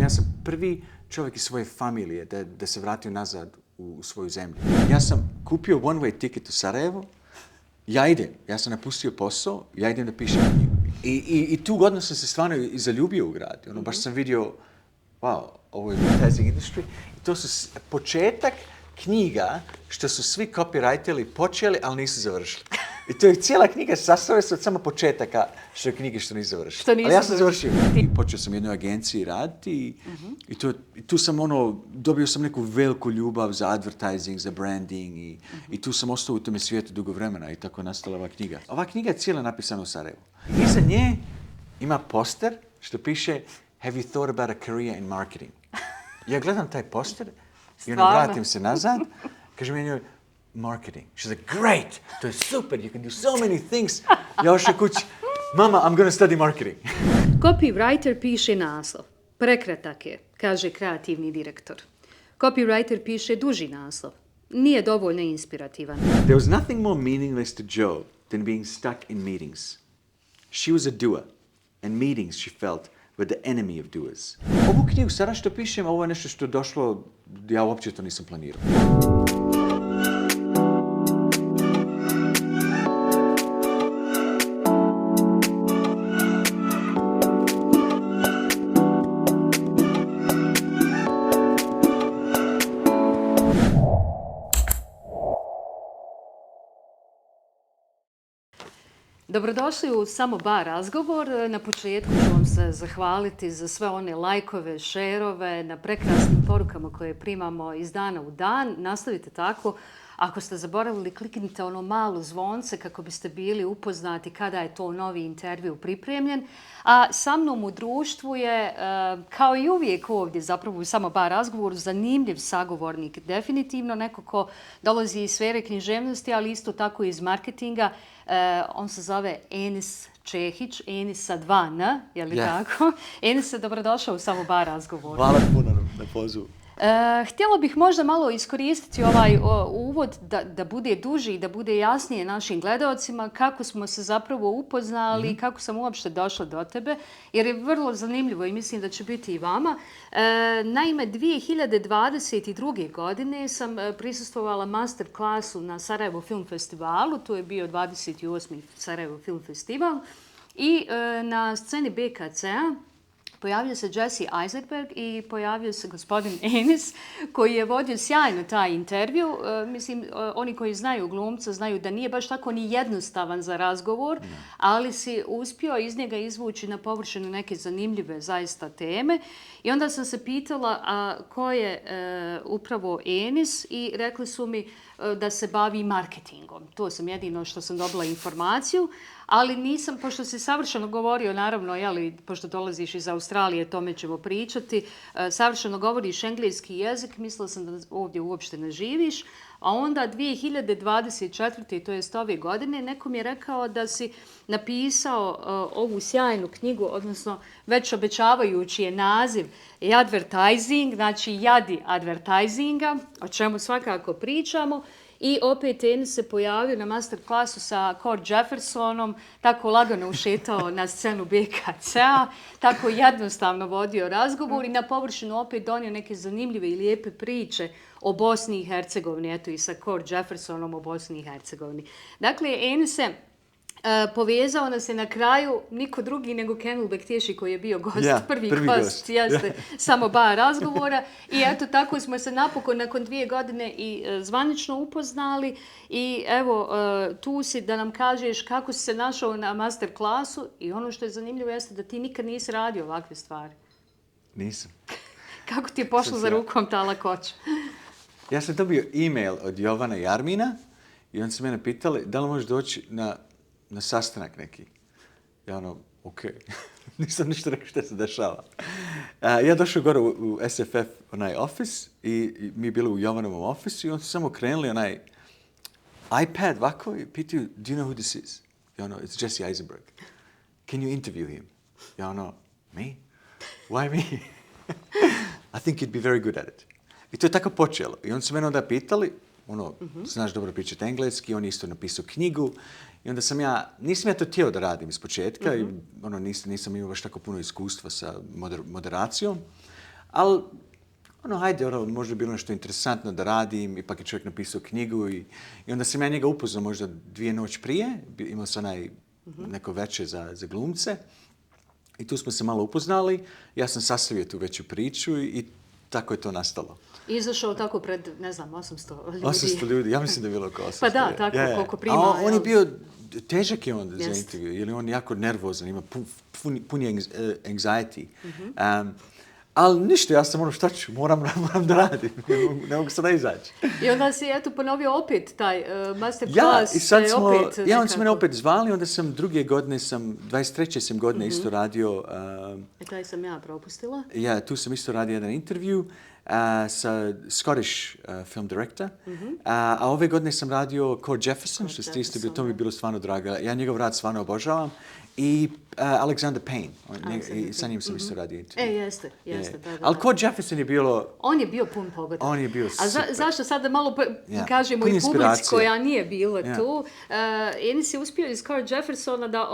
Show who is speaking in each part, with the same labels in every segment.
Speaker 1: ja sam prvi čovjek iz svoje familije da se vratio nazad u svoju zemlju. Ja sam kupio one-way ticket u Sarajevo, ja sam napustio posao, ja idem da pišem knjigu. I tu godinu sam se stvarno i zaljubio u grad. Baš sam vidio, wow, ovo je advertising industry. I to su početak knjiga što su svi copywriteri počeli, ali nisu završili. I to je cijela knjiga sastoji se od samo početaka što je knjige što nisu završili. Ali ja sam završio. I počeo sam u jednoj agenciji raditi i tu sam dobio sam neku veliku ljubav za advertising, za branding i tu sam ostao u tome svijetu dugo vremena i tako je nastala ova knjiga. Ova knjiga je cijela napisana u Sarajevu. Iza nje ima poster što piše Have you thought about a career in marketing? Ja gledam taj poster i vratim se nazad, kažem ja njoj, marketing. She's like, great, to je super, you can do so many things. Ja ošao kući, mama, I'm gonna study marketing.
Speaker 2: Copywriter piše naslov. Prekratak je, kaže kreativni direktor. Copywriter piše duži naslov. Nije dovoljno inspirativan.
Speaker 1: There was nothing more meaningless to Joe than being stuck in meetings. She was a doer, and meetings, she felt, were the enemy of doers. Ovu knjigu sada što pišem, ovo je nešto što je došlo, ja uopće to nisam planirao.
Speaker 2: Dobrodošli u Samo bar razgovor. Na početku ću vam se zahvaliti za sve one lajkove, šerove, na prekrasnim porukama koje primamo iz dana u dan. Nastavite tako. Ako ste zaboravili, kliknite ono malo zvonce kako biste bili upoznati kada je to novi intervju pripremljen. A sa mnom u društvu je, kao i uvijek ovdje, zapravo u Samo bar razgovoru, zanimljiv sagovornik. Definitivno neko ko dolazi iz sfere književnosti, ali isto tako i iz marketinga. On se zove Enis Čehić, Enis sa 2 N, je li tako? Enis, dobrodošao u Samo bar razgovoru.
Speaker 1: Hvala puno na pozivu.
Speaker 2: Htjela bih možda malo iskoristiti ovaj uvod da bude duži i da bude jasnije našim gledaocima kako smo se zapravo upoznali i kako sam uopšte došla do tebe, jer je vrlo zanimljivo i mislim da će biti i vama. Naime, 2022. godine sam prisustvovala master klasu na Sarajevo Film Festivalu, to je bio 28. Sarajevo Film Festival i na sceni BKC-a pojavio se Jesse Eisenberg i pojavio se gospodin Enis koji je vodio sjajno taj intervju. Mislim, oni koji znaju glumca znaju da nije baš tako ni jednostavan za razgovor, ali si uspio iz njega izvući na površinu neke zanimljive zaista teme. I onda sam se pitala ko je upravo Enis i rekli su mi da se bavi marketingom. To sam jedino što sam dobila informaciju, ali nisam, pošto si savršeno govorio, naravno, pošto dolaziš iz Australije, tome ćemo pričati, savršeno govoriš engleski jezik, mislila sam da ovdje uopšte ne živiš, a onda 2024. to jest ove godine, neko mi je rekao da si napisao ovu sjajnu knjigu, odnosno već obećavajući je naziv i advertising, znači jadi advertisinga, o čemu svakako pričamo. I opet Enis se pojavio na master klasu sa Cord Jeffersonom, tako lagano ušetao na scenu BKC-a, tako jednostavno vodio razgovor i na površinu opet donio neke zanimljive i lijepe priče o Bosni i Hercegovini, eto i sa Cord Jeffersonom o Bosni i Hercegovini. Dakle, Enise, povezao nas je na kraju niko drugi nego Kenul Bektješi koji je bio gost, prvi gost. Jeste, Samo bar razgovora. I eto, tako smo se napokon nakon 2 godine i zvanično upoznali. I evo, tu si da nam kažeš kako si se našao na master klasu i ono što je zanimljivo jeste da ti nikad nisi radio ovakve stvari.
Speaker 1: Nisam.
Speaker 2: Kako ti je pošlo za rukom ta lakoća?
Speaker 1: Ja sam dobio e-mail od Jovana i Armina i on su mene pitali da li možeš doći na sastanak neki. Ja okej. Nisam ništa rekao što se dešava. Ja došao gore u SFF, onaj office, i mi bili u Jovanovom ofisu i on su samo krenuli onaj iPad ovako i pitaju, do you know who this is? Ja it's Jesse Eisenberg. Can you interview him? Ja me? Why me? I think you'd be very good at it. I to je tako počelo. I on su mene onda pitali, znaš dobro pričati engleski, on je isto napisao knjigu. I onda nisam ja to htio da radim iz početka i nisam imao baš tako puno iskustva sa moderacijom, Ali, hajde, možda je bilo nešto interesantno da radim, ipak je čovjek napisao knjigu i onda sam ja njega upoznao možda 2 noći prije, imao sam neko večer za glumce i tu smo se malo upoznali, ja sam sastavio tu veću priču i tako je to nastalo.
Speaker 2: Izašao tako pred, ne znam, 800 ljudi.
Speaker 1: 800 ljudi, ja mislim da je bilo oko 800.
Speaker 2: Pa da, tako, koliko prima.
Speaker 1: A on je bio, težak je on za intervju, jer je on jako nervozan, ima pun je anxiety. Ali ništa, ja sam šta ću, moram da radim, ne mogu sada izaći.
Speaker 2: I onda si ponovio opet taj masterclass.
Speaker 1: I sad onda su mene opet zvali, onda sam 23. godine isto radio.
Speaker 2: Taj sam ja propustila.
Speaker 1: Ja, tu sam isto radio jedan intervju sa Scottish film director. A ove godine sam radio Cord Jefferson, što ste isto bilo, to mi je bilo stvarno drago. Ja njegov rad stvarno obožavam. I Alexander Payne. I sa njim sam isto radio intervju.
Speaker 2: Jeste. Da.
Speaker 1: Ali Cord Jefferson je bilo...
Speaker 2: On je bio pun pogodak.
Speaker 1: On je bio super.
Speaker 2: A zašto sad da malo kažemo i publici koja nije bila tu? Enis je uspio iz Cord Jeffersona da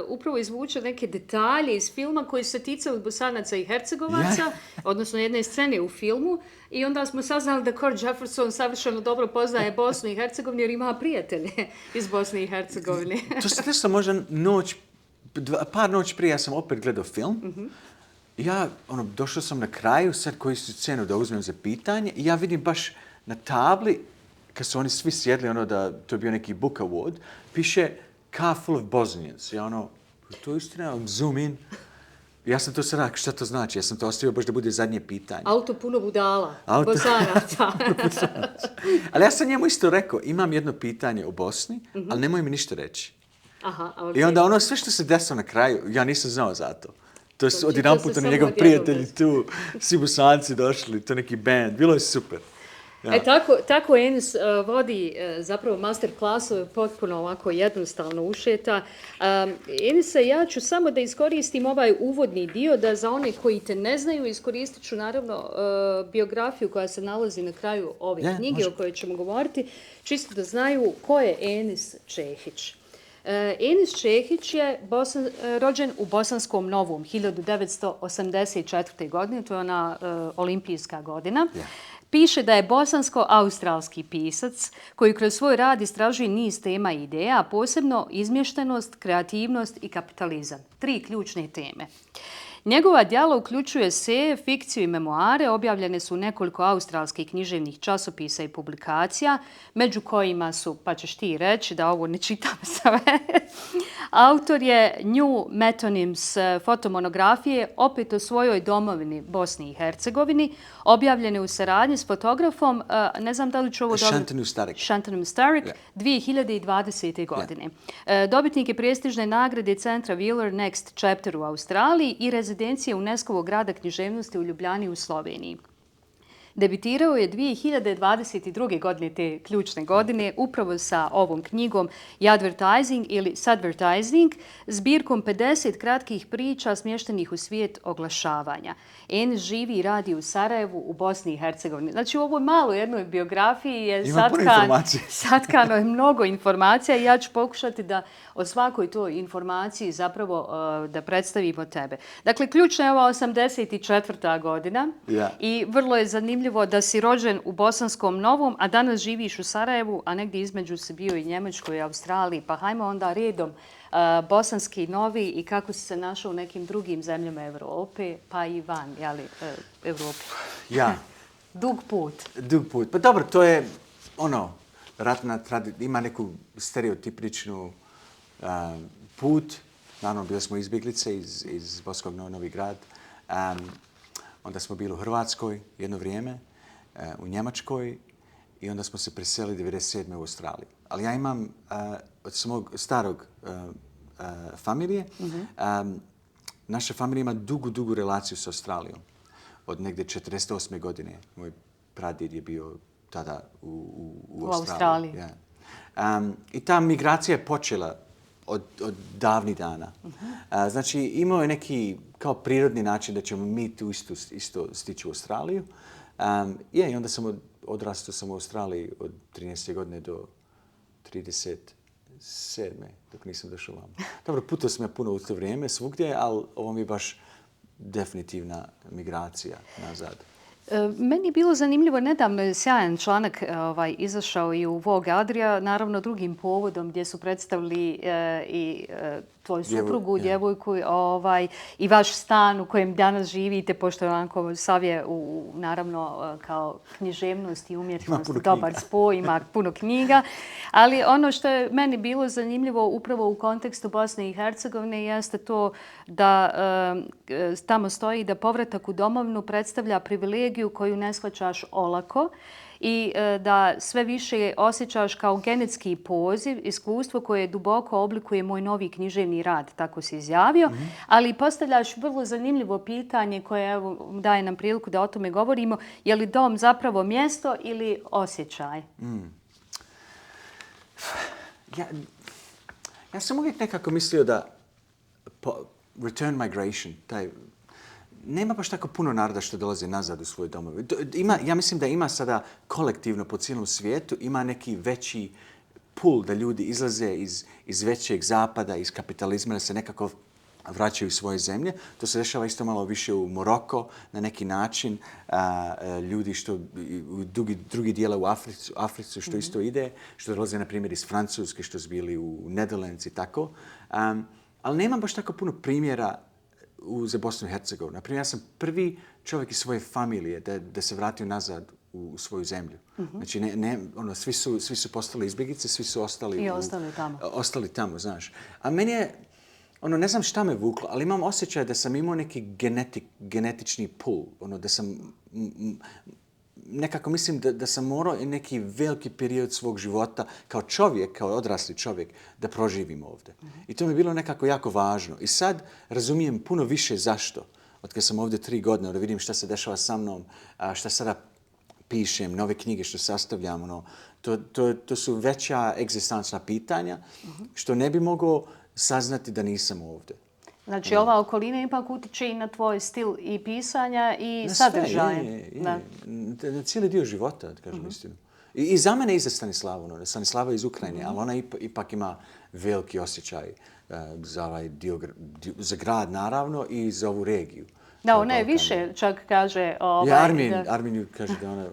Speaker 2: upravo izvuče neke detalje iz filma koji se ticaju Bosanaca i Hercegovaca, odnosno jedne scene u filmu. I onda smo saznali da Cord Jefferson savršeno dobro poznaje Bosnu i Hercegovinu jer ima prijatelje iz Bosne i Hercegovine.
Speaker 1: To se desilo možda par noći prije, ja sam opet gledao film. Ja, došao sam na kraju, sad koju su scenu da uzmem za pitanje, i ja vidim baš na tabli, kad su oni svi sjedli, da to je bio neki book award, piše car full of Bosnians. Ja to je istina, zoom in. Ja sam to sad rekao, šta to znači? Ja sam to ostavio baš da bude zadnje pitanje.
Speaker 2: Auto puno budala, Bosanaca.
Speaker 1: Ali ja sam njemu isto rekao, imam jedno pitanje o Bosni, ali nemoj mi ništa reći.
Speaker 2: Aha, okay.
Speaker 1: I onda sve što se desilo na kraju, ja nisam znao za to. To je odjedanput njegov prijatelji tu, svi Bosanci došli, to neki band, bilo je super.
Speaker 2: Ja. Tako Enis vodi zapravo masterclassove potpuno ovako jednostavno ušeta. Enise, ja ću samo da iskoristim ovaj uvodni dio, da za one koji te ne znaju iskoristit ću naravno biografiju koja se nalazi na kraju ove knjige o kojoj ćemo govoriti, čisto da znaju ko je Enis Čehić. Enis Čehić je rođen u Bosanskom Novom 1984. godine, to je ona olimpijska godina.
Speaker 1: Yeah.
Speaker 2: Piše da je bosansko-australski pisac koji kroz svoj rad istražuje niz tema i ideja, a posebno izmještenost, kreativnost i kapitalizam. 3 ključne teme. Njegova djela uključuje eseje, fikciju i memoare, objavljene su u nekoliko australskih književnih časopisa i publikacija, među kojima su, pa ćeš ti reći da ovo ne čitam sve, autor je New Metonyms fotomonografije, opet o svojoj domovini Bosni i Hercegovini, objavljene u saradnji s fotografom, ne znam da li ću ovo dobro... Shantanom Starrick, 2020. godine. Dobitnik je prestižne nagrade Centra Wheeler Next Chapter u Australiji i rezidencije UNESCO-vog grada književnosti u Ljubljani u Sloveniji. Debitirao je 2022. godine, te ključne godine, upravo sa ovom knjigom Jadvertising ili Sadvertising, zbirkom 50 kratkih priča smještenih u svijet oglašavanja. Enis živi i radi u Sarajevu, u Bosni i Hercegovini. Znači u ovoj maloj jednoj biografiji je satkano je mnogo informacija i ja ću pokušati da o svakoj toj informaciji zapravo da predstavimo tebe. Dakle, ključna je ova 84. godina i vrlo je zanimljivo da si rođen u Bosanskom Novom, a danas živiš u Sarajevu, a negdje između si bio i Njemačkoj i Australiji. Pa hajmo onda redom Bosanski Novi i kako si se našao u nekim drugim zemljama Evrope, pa i van, Evrope.
Speaker 1: Ja.
Speaker 2: Dug put.
Speaker 1: Pa dobro, to je ratna tradicija, ima neku stereotipičnu put. Naravno, bili smo izbjeglice iz Bosanskog Novi Grad. Onda smo bili u Hrvatskoj jedno vrijeme, u Njemačkoj i onda smo se preselili 1997. u Australiji. Ali ja imam od svog starog familije, naša familija ima dugu relaciju s Australijom. Od negdje 1948. godine. Moj pradjed je bio tada u Australiji. I ta migracija je počela od davnih dana. Znači, imao je neki kao prirodni način da ćemo mi tu isto stići u Australiju. I onda sam odrastao sam u Australiji od 13. godine do 37. dok nisam došao vam. Dobro, putao sam ja puno u to vrijeme svugdje, ali ovo mi je baš definitivna migracija nazad.
Speaker 2: Meni je bilo zanimljivo, nedavno je sjajan članak izašao i u Vogue Adria, naravno drugim povodom gdje su predstavili i tvoju suprugu, djevojku i vaš stan u kojem danas živite, pošto je onako sav je naravno kao književnost i umjetnost, dobar spoj, ima puno knjiga. Ali ono što je meni bilo zanimljivo upravo u kontekstu Bosne i Hercegovine jeste to da tamo stoji da povratak u domovinu predstavlja privilegiju koju ne shvaćaš olako i da sve više osjećaš kao genetski poziv, iskustvo koje duboko oblikuje moj novi književni rad, tako si izjavio, ali postavljaš vrlo zanimljivo pitanje koje evo, daje nam priliku da o tome govorimo, je li dom zapravo mjesto ili osjećaj?
Speaker 1: Ja sam uvijek nekako mislio da return migration, nema baš tako puno naroda što dolaze nazad u svoje domove. Ja mislim da ima sada kolektivno po cijelom svijetu, ima neki veći pull da ljudi izlaze iz većeg zapada, iz kapitalizma, da se nekako vraćaju u svoje zemlje. To se dešava isto malo više u Moroko na neki način. Ljudi što u drugi dijela u Africi što isto ide, što dolaze na primjer iz Francuske, što su bili u Netherlands i tako. Ali nema baš tako puno primjera za Bosnu i Hercegovinu. Naprimjer, ja sam prvi čovjek iz svoje familije da se vratio nazad u svoju zemlju. Znači, svi su postali izbjeglice, svi su ostali tamo, znaš. A meni je, ne znam šta me vuklo, ali imam osjećaj da sam imao neki genetični pull. Da sam, nekako mislim da sam morao neki veliki period svog života kao čovjek, kao odrasli čovjek, da proživim ovdje. I to mi je bilo nekako jako važno. I sad razumijem puno više zašto. Od kad sam ovdje 3 godine, da vidim šta se dešava sa mnom, šta sada pišem, nove knjige što sastavljam. To su veća egzistencijalna pitanja što ne bi mogao saznati da nisam ovdje.
Speaker 2: Znači, ova okolina ipak utiče i na tvoj stil i pisanja i sadržaje.
Speaker 1: Na cijeli dio života, da kažem istinu. I za mene i za Stanislavu. Stanislava je iz Ukrajine, ali ona ipak ima veliki osjećaj za grad, naravno, i za ovu regiju.
Speaker 2: Da, ona je više, čak kaže...
Speaker 1: Armin kaže da ona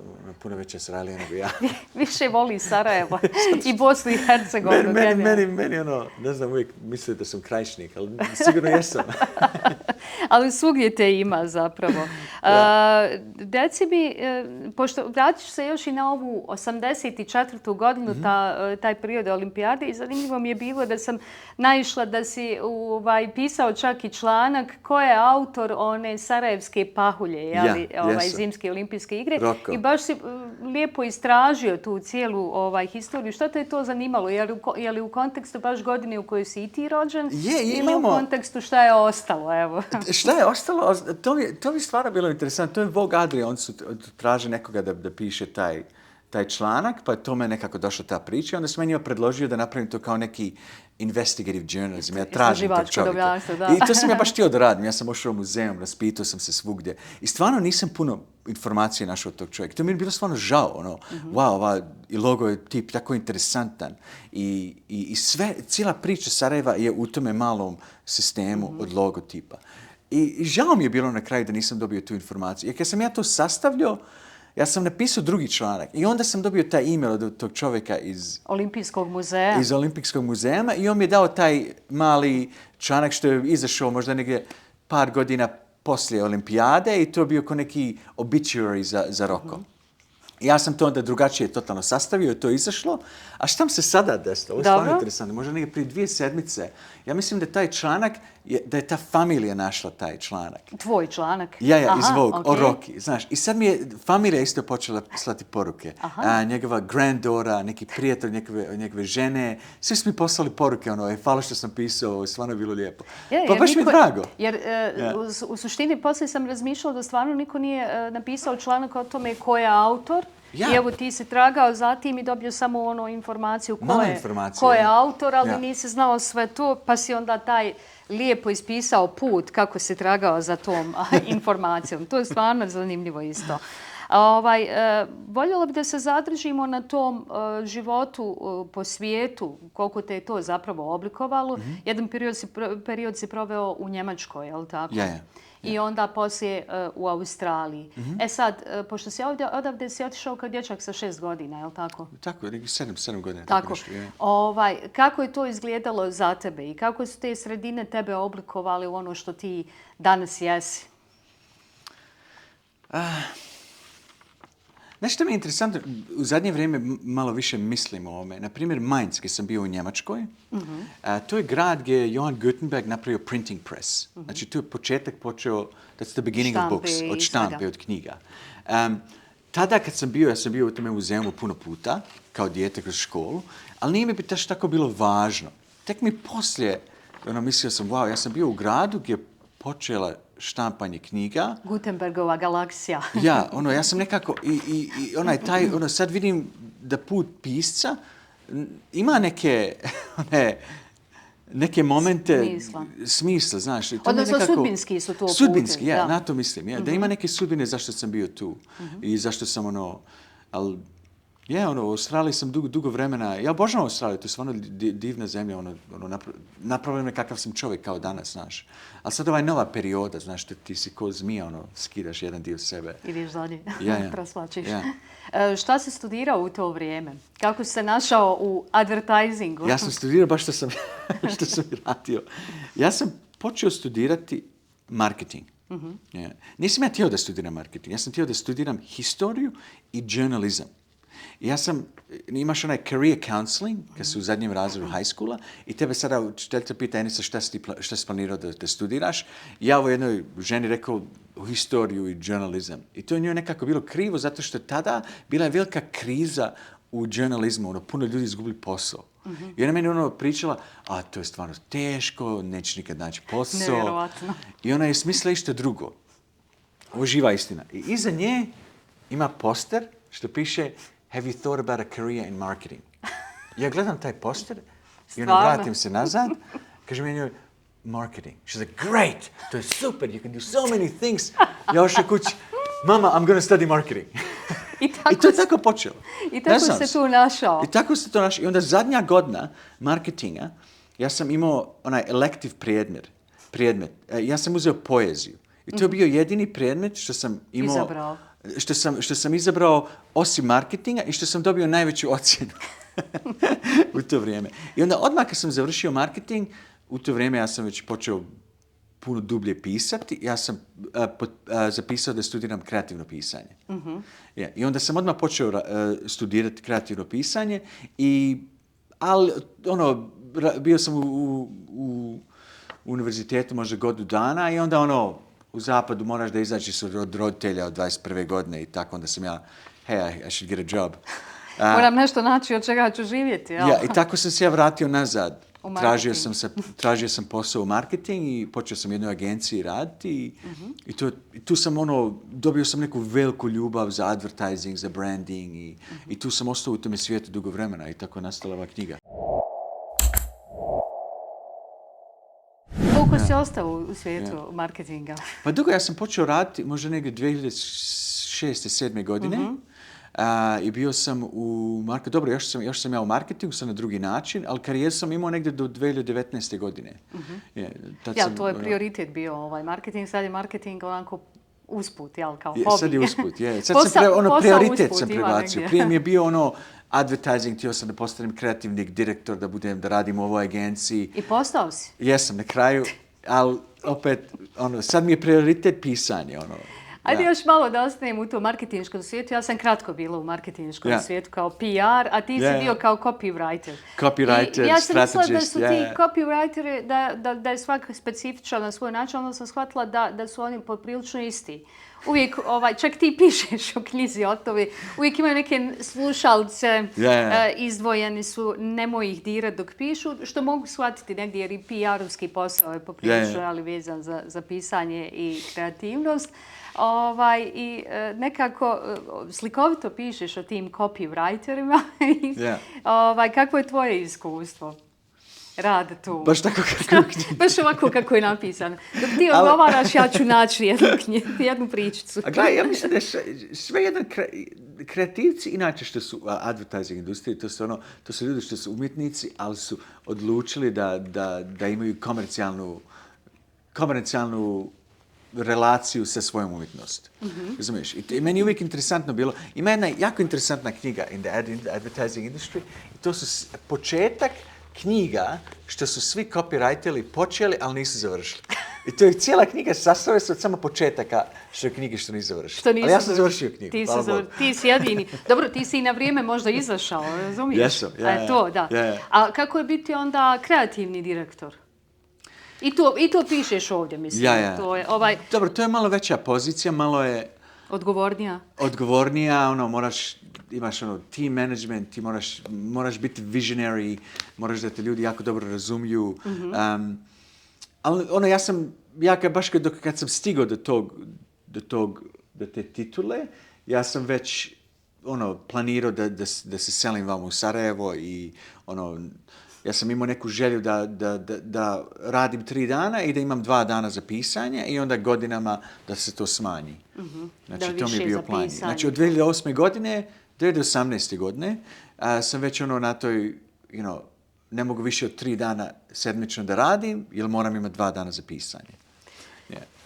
Speaker 1: puno veća Sarajelija nego ja.
Speaker 2: Više voli Sarajevo i Bosnu i Hercegovinu.
Speaker 1: Meni ne znam, uvijek misle da sam krajišnik, ali sigurno jesam.
Speaker 2: Ali svugdje te ima zapravo. Deci mi, pošto vratiš se još i na ovu 84. godinu, taj period olimpijade, i zanimljivo mi je bilo da sam naišla da si pisao čak i članak ko je autor one sarajevske pahulje, zimske olimpijske igre.
Speaker 1: Roko.
Speaker 2: I baš si lijepo istražio tu cijelu historiju. Što te je to zanimalo? Je li u kontekstu baš godine u kojoj si i ti rođen? Ili u kontekstu šta je ostalo? Evo.
Speaker 1: Šta je ostalo? To mi stvarno bilo interesantno. To je Vogue Adria. On su traže nekoga da piše taj članak, pa je tome nekako došla ta priča. Onda sam meni predložio da napravim to kao neki investigative journalism. Ja tražim tog čovjeka. I to sam ja baš htio da radim. Ja sam ošao u muzeum, raspitao sam se svugdje. I stvarno nisam puno informacije našao od tog čovjeka. To mi je bilo stvarno žao. Wow, i logo je tip tako interesantan. I cijela priča Sarajeva je u tome malom sistemu od logotipa. I žao mi je bilo na kraju da nisam dobio tu informaciju. Jer kad sam ja to sastavljao, ja sam napisao drugi članak i onda sam dobio taj e-mail od tog čovjeka iz
Speaker 2: Olimpijskog muzeja.
Speaker 1: Iz Olimpijskog muzeja i on mi je dao taj mali članak što je izašao možda negdje par godina poslije olimpijade i to je bio kao neki obituary za Roko. Ja sam to onda drugačije totalno sastavio i to je izašlo. A šta mi se sada desilo? Ovo je stvarno interesantno. Možda negdje prije 2 sedmice. Ja mislim da taj članak, da je ta familija našla taj članak.
Speaker 2: Tvoj članak?
Speaker 1: Ja, iz Vogue, o Roki. Znaš, i sad mi je familija isto počela slati poruke. Njegova granddaughter, neki prijatelj njegove žene. Svi su mi poslali poruke, hvala što sam pisao, stvarno je bilo lijepo. Pa baš mi je drago.
Speaker 2: Jer u suštini poslije sam razmišljala da stvarno niko nije napisao članak o tome ko je autor.
Speaker 1: Ja.
Speaker 2: I evo ti si tragao zatim i dobio samo informaciju ko je autor, ali nisi znao sve to, pa si onda taj lijepo ispisao put kako si tragao za tom informacijom. To je stvarno zanimljivo isto. Voljela bi da se zadržimo na tom životu po svijetu, koliko te je to zapravo oblikovalo. Jedan period si proveo u Njemačkoj, je li tako? I onda poslije u Australiji. Sad, pošto si odavde si otišao kao dječak sa 6 godina, je li tako?
Speaker 1: Tako, 7 godina.
Speaker 2: Tako. Kako je to izgledalo za tebe i kako su te sredine tebe oblikovali u ono što ti danas jesi?
Speaker 1: Nešto mi je interesantno, u zadnje vrijeme malo više mislim o ovome. Naprimjer, Mainz, gdje sam bio u Njemačkoj, to je grad gdje je Johann Gutenberg napravio printing press. Znači, tu je početak počeo, that's the beginning of books, od štampe, od knjiga. Tada kad sam bio, ja sam bio u tome muzeu puno puta, kao dijete kroz školu, ali nije mi bi taš tako bilo važno. Tek mi poslije, mislio sam, wow, ja sam bio u gradu gdje je počela štampanje knjiga.
Speaker 2: Gutenbergova galaksija.
Speaker 1: Ja sam nekako, sad vidim da put pisca ima neke momente smisla, znaš.
Speaker 2: Odnosno sudbinski su to putevi.
Speaker 1: Sudbinski, na to mislim. Da ima neke sudbine zašto sam bio tu. I zašto sam ali u Australiji sam dugo vremena, ja obožavam Australiju, to je stvarno divna zemlja, napravljeno je kakav sam čovjek kao danas, znaš. Ali sad nova perioda, znaš, ti si ko zmija, skidaš jedan dio sebe.
Speaker 2: Ideš zadnji, proslačiš. Šta si studirao u to vrijeme? Kako si se našao u advertisingu?
Speaker 1: Ja sam studirao baš što sam radio. Ja sam počeo studirati marketing. Nisam ja htio da studiram marketing, ja sam htio da studiram historiju i journalizam. Imaš onaj career counseling, kad si u zadnjem razredu high schoola, i tebe sada učiteljica pita, Enisa, šta si planirao da studiraš? Ja ovoj jednoj ženi rekao historiju i journalizam. I to je njoj nekako bilo krivo, zato što tada bila je velika kriza u journalizmu, puno ljudi izgubili posao. I ona meni pričala, to je stvarno teško, nećeš nikad naći posao.
Speaker 2: Nevjerovatno.
Speaker 1: I ona je smislila išto drugo. Ovo je živa istina. I iza nje ima poster što piše Have you thought about a career in marketing? Ja gledam taj poster i vratim se nazad. Kaže mi njoj, marketing. She's like, great, to je super, you can do so many things. Ja ošao kući, mama, I'm going to study marketing. I to je tako počelo.
Speaker 2: I tako se tu našao.
Speaker 1: I tako se to našao. I onda zadnja godina marketinga, ja sam imao onaj elective predmet. Ja sam uzeo poeziju. I to je bio jedini predmet što sam imao...
Speaker 2: Izabrao.
Speaker 1: Što sam izabrao osim marketinga i što sam dobio najveću ocjenu u to vrijeme. I onda odmah kad sam završio marketing, u to vrijeme ja sam već počeo puno dublje pisati. Ja sam zapisao da studiram kreativno pisanje. I onda sam odmah počeo studirati kreativno pisanje, ali bio sam u univerzitetu možda godinu dana i onda u zapadu moraš da izađeš od roditelja od 21. godine i tako, onda sam ja, hey, I should get a job.
Speaker 2: Moram nešto naći od čega ću živjeti, jel?
Speaker 1: I tako sam se ja vratio nazad. Tražio sam posao u marketing i počeo sam u jednoj agenciji raditi i tu sam dobio sam neku veliku ljubav za advertising, za branding i tu sam ostao u tome svijetu dugo vremena i tako je nastala ova knjiga.
Speaker 2: Koliko si ostao u svijetu marketinga?
Speaker 1: Pa dugo, ja sam počeo raditi možda negdje 2006-2007. godine. I bio sam u marketingu. Dobro, još sam ja u marketingu, sam na drugi način, ali karijeru sam imao negdje do 2019. godine.
Speaker 2: To je prioritet bio marketing, sad je marketing onako usput, kao hobi.
Speaker 1: Sad je usput, Sad prioritet sam prebacio. Prije mi je bio advertising, htio sam da postanem kreativni direktor, da radim u ovoj agenciji.
Speaker 2: I postao si?
Speaker 1: Jesam, na kraju, ali opet, sad mi je prioritet pisanje,
Speaker 2: Ajde još malo da ostanem u tom marketinškom svijetu. Ja sam kratko bila u marketinškom svijetu kao PR, a ti si bio kao copywriter.
Speaker 1: Copywriter,
Speaker 2: ja sam mislila da su ti copywriteri, da je svak specifičan na svoj način, onda sam shvatila da su oni poprilično isti. Uvijek, čak ti pišeš u knjizi o tome, uvijek imaju neke slušalce, izdvojeni su, nemoj ih dirati dok pišu, što mogu shvatiti negdje jer i PR-ovski posao je poprilično vezan za pisanje i kreativnost. I nekako slikovito pišeš o tim copywriterima. Kakvo je tvoje iskustvo? rad tu.
Speaker 1: Baš tako kako
Speaker 2: Baš ovako kako je napisano. Dok ti odgovaraš, ja ću naći jednu pričicu.
Speaker 1: A gledaj, ja mislim da je sve jedan kreativci, inače što su advertising industrije, to su ljudi što su umjetnici, ali su odlučili da imaju komercijalnu relaciju sa svojom umjetnosti. Razumiješ? I meni je uvijek interesantno bilo, ima jedna jako interesantna knjiga in the advertising industry, i to su početak knjiga što su svi copywriteri počeli, ali nisu završili. I to je cijela knjiga sastoji se od samo početaka što je knjige što nisu završili. Ali ja sam završio knjigu.
Speaker 2: Ti si jedini. Dobro, ti si i na vrijeme možda izašao, razumiješ?
Speaker 1: Jesam,
Speaker 2: To, da. A kako je biti onda kreativni direktor? I to pišeš ovdje, mislim. To je,
Speaker 1: Dobro, to je malo veća pozicija, malo je... Odgovornija, imaš team management, ti moraš biti visionary, moraš da te ljudi jako dobro razumiju. Ali baš kad sam stigao do te titule, ja sam već planirao da se selim vam u Sarajevo i ja sam imao neku želju da radim 3 dana i da imam 2 dana za pisanje i onda godinama da se to smanji. Znači, to mi je bio plan. Znači, od 2008. godine, 2018. godine, sam već na toj, ne mogu više od 3 dana sedmično da radim, jer moram imati 2 dana za pisanje.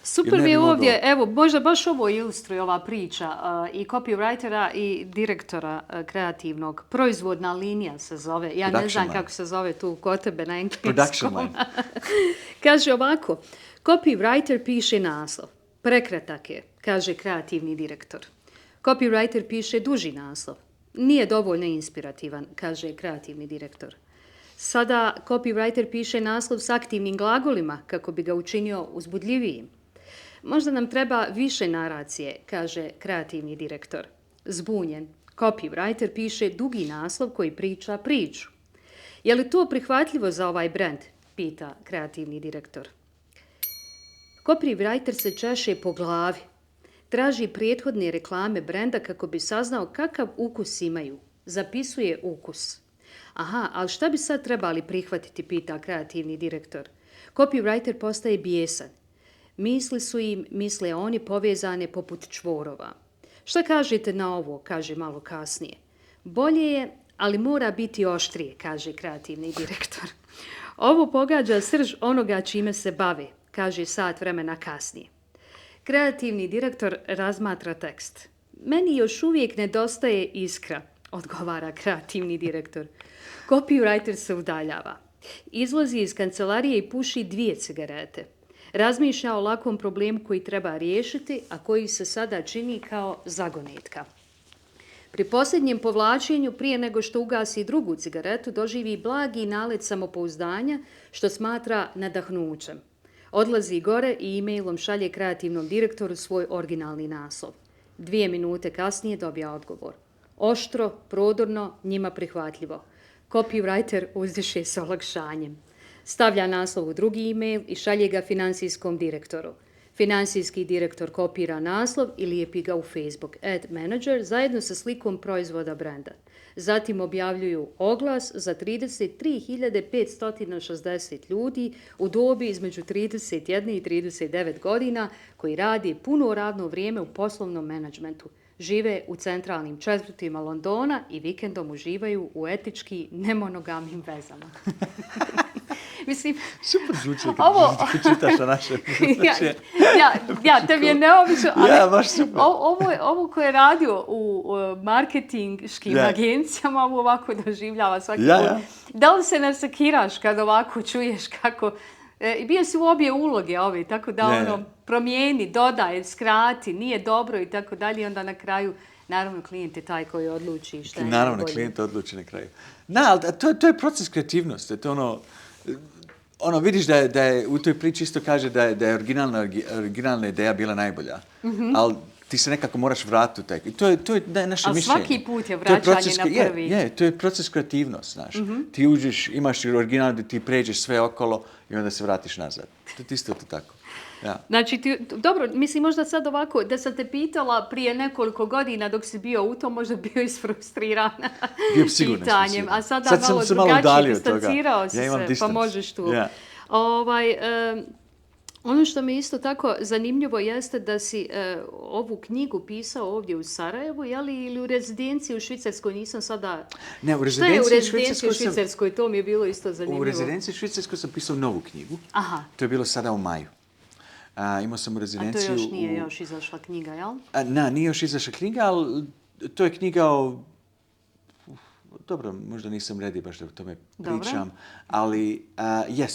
Speaker 2: Super mi je ovdje, evo, možda baš ovo ilustruje ova priča i copywritera i direktora kreativnog. Proizvodna linija se zove. Ja ne znam kako se zove tu kod tebe na engleskom. Kaže ovako, copywriter piše naslov. Prekratak je, kaže kreativni direktor. Copywriter piše duži naslov. Nije dovoljno inspirativan, kaže kreativni direktor. Sada copywriter piše naslov s aktivnim glagolima kako bi ga učinio uzbudljivijim. Možda nam treba više naracije, kaže kreativni direktor. Zbunjen, copywriter piše dugi naslov koji priča priču. Je li to prihvatljivo za ovaj brand? Pita kreativni direktor. Copywriter se češe po glavi. Traži prethodne reklame brenda kako bi saznao kakav ukus imaju. Zapisuje ukus. Aha, ali šta bi sad trebali prihvatiti, pita kreativni direktor. Copywriter postaje bijesan. Misli su im, misle oni, povezane poput čvorova. Šta kažete na ovo, kaže malo kasnije. Bolje je, ali mora biti oštrije, kaže kreativni direktor. Ovo pogađa srž onoga čime se bave, kaže sat vremena kasnije. Kreativni direktor razmatra tekst. Meni još uvijek nedostaje iskra, odgovara kreativni direktor. Copywriter se udaljava. Izlazi iz kancelarije i puši 2 cigarete. Razmišlja o lakom problemu koji treba riješiti, a koji se sada čini kao zagonetka. Pri posljednjem povlačenju, prije nego što ugasi drugu cigaretu, doživi blagi nalet samopouzdanja, što smatra nadahnućem. Odlazi gore i e-mailom šalje kreativnom direktoru svoj originalni naslov. 2 minute kasnije dobija odgovor. Oštro, prodorno, njima prihvatljivo. Copywriter uzdiše s olakšanjem. Stavlja naslov u drugi e-mail i šalje ga financijskom direktoru. Financijski direktor kopira naslov i lijepi ga u Facebook Ad Manager zajedno sa slikom proizvoda brenda. Zatim objavljuju oglas za 33.560 ljudi u dobi između 31 i 39 godina koji radi puno radno vrijeme u poslovnom menadžmentu. Žive u centralnim četvrtima Londona i vikendom uživaju u etički nemonogamnim vezama. Mislim,
Speaker 1: super zvuči kad čitaš na naše.
Speaker 2: Tebi je neobično, ali
Speaker 1: baš super.
Speaker 2: ovo koje je radio u marketinškim agencijama, ovo ovako doživljava svaki put. Da li se nasakiraš kad ovako čuješ kako... bio si u obje uloge ove, tako da promijeni, dodaj, skrati, nije dobro i tako dalje, onda na kraju, naravno, klijent je taj koji odluči šta je najbolje.
Speaker 1: Naravno, klijent odluči na kraju. Ali to je proces kreativnosti, to vidiš da je u toj priči isto kaže da je originalna ideja bila najbolja, ali ti se nekako moraš vratiti u taj. I to je naše mišljenje.
Speaker 2: Ali svaki put je vraćanje na prvi.
Speaker 1: To je proces kreativnosti, znaš. Ti uđeš, imaš original gdje ti pređeš sve okolo i onda se vratiš nazad. To je isto to tako. Ja.
Speaker 2: Znači, dobro, mislim možda sad ovako, da sam te pitala prije nekoliko godina dok si bio u tom, možda bio isfrustrirana
Speaker 1: Bio bi sigurno
Speaker 2: pitanjem,
Speaker 1: isfrustriran.
Speaker 2: a sada
Speaker 1: Sad sam
Speaker 2: malo
Speaker 1: se malo
Speaker 2: drugačije,
Speaker 1: udalio od toga.
Speaker 2: distancirao si
Speaker 1: Ja imam
Speaker 2: se, pa
Speaker 1: distans.
Speaker 2: možeš tu.
Speaker 1: Ja.
Speaker 2: Ono što mi isto tako zanimljivo jeste da si ovu knjigu pisao ovdje u Sarajevu, ili u rezidenciji u Švicarskoj, nisam sada...
Speaker 1: Ne, u
Speaker 2: Šta je u
Speaker 1: rezidenciji
Speaker 2: rezidenciji u Švicarskoj? To mi je bilo isto zanimljivo.
Speaker 1: U rezidenciji Švicarskoj sam pisao novu knjigu.
Speaker 2: Aha.
Speaker 1: To je bilo sada u maju. Imao sam u
Speaker 2: A to
Speaker 1: rezidenciju...
Speaker 2: još nije još izašla knjiga, jel?
Speaker 1: Nije još izašla knjiga, ali to je knjiga o... Dobro, možda nisam ready baš da o tome pričam, ali